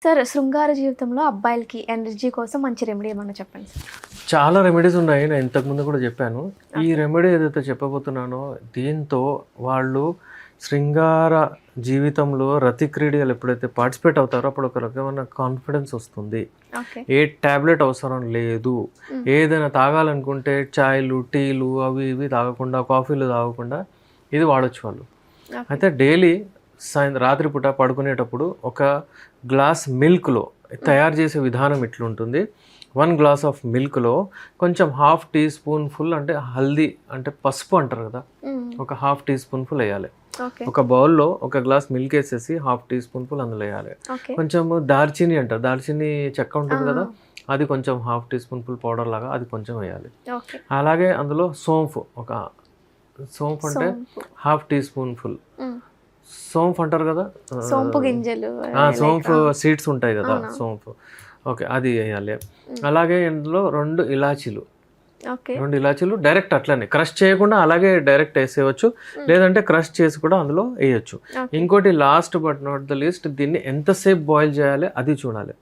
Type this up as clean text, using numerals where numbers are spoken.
Sir శృంగార జీవితంలో అబ్బాయిలకి ఎనర్జీ కోసం మంచి రెమెడీ ఏమన్నా చెప్పండి సార్. చాలా రెమెడీస్ ఉన్నాయి, నేను ఇంతకుముందు కూడా చెప్పాను. ఈ రెమెడీ ఏదైతే చెప్పబోతున్నానో దీంతో వాళ్ళు శృంగార జీవితంలో రతి క్రీడలు ఎప్పుడైతే పార్టిసిపేట్ అవుతారో అప్పుడు ఒక రకమైన కాన్ఫిడెన్స్ వస్తుంది. ఏ ట్యాబ్లెట్ అవసరం లేదు. ఏదైనా తాగాలనుకుంటే చాయ్లు టీలు అవి ఇవి తాగకుండా, కాఫీలు తాగకుండా ఇది వాడచ్చు వాళ్ళు. అయితే డైలీ రాత్రిపూట పడుకునేటప్పుడు ఒక గ్లాస్ మిల్క్లో తయారు చేసే విధానం ఇట్లుంటుంది. 1 గ్లాస్ ఆఫ్ మిల్క్లో కొంచెం ½ టీ స్పూన్ ఫుల్ అంటే హల్దీ అంటే పసుపు అంటారు కదా, ఒక ½ టీ స్పూన్ ఫుల్ వేయాలి. ఒక బౌల్లో ఒక గ్లాస్ మిల్క్ వేసేసి ½ టీ స్పూన్ ఫుల్ అందులో వేయాలి. కొంచెం దాల్చిని అంటారు, దాల్చిని చెక్క ఉంటుంది కదా, అది కొంచెం ½ టీ స్పూన్ ఫుల్ పౌడర్ లాగా అది కొంచెం వేయాలి. అలాగే అందులో సోంఫ్ అంటే ½ టీ స్పూన్ ఫుల్ సోంఫ్ అంటారు కదా, సోంపు గింజలు, సోంఫ్ సీడ్స్ ఉంటాయి కదా, సోంఫ్ ఓకే అది వేయాలి. అలాగే ఇందులో 2 ఇలాచీలు డైరెక్ట్ అట్లనే క్రష్ చేయకుండా అలాగే డైరెక్ట్ వేసేయచ్చు, లేదంటే క్రష్ చేసి కూడా అందులో వేయచ్చు. ఇంకోటి last but not the least, దీన్ని ఎంతసేపు బాయిల్ చేయాలి అది చూడాలి.